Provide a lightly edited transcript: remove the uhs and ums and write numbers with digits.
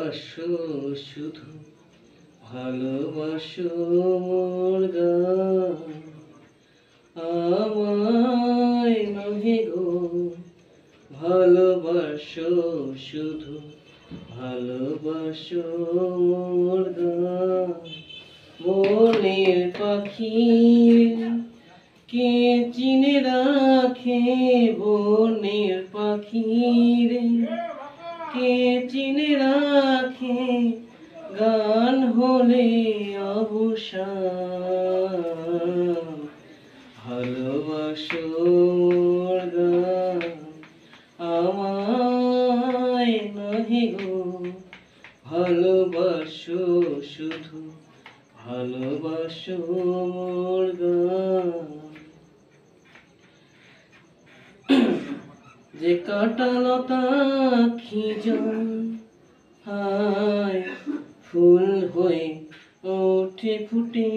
ভালোবাসো শুধু ভালোবাসো মোর গান আমায় নহে গো ভালোবাসো শুধু ভালোবাসো মোর গান বনের পাখি কে চিনে রাখে বনের পাখি রে কে চিনে রাখে গান হলে অবসান ভালোবাসো মোর গান আমায় নহে গো ভালোবাসো শুধু ভালোবাসো মোর গান যে কাঁটালতা খিজন হায় ফুল হয়ে ওঠে ফুটে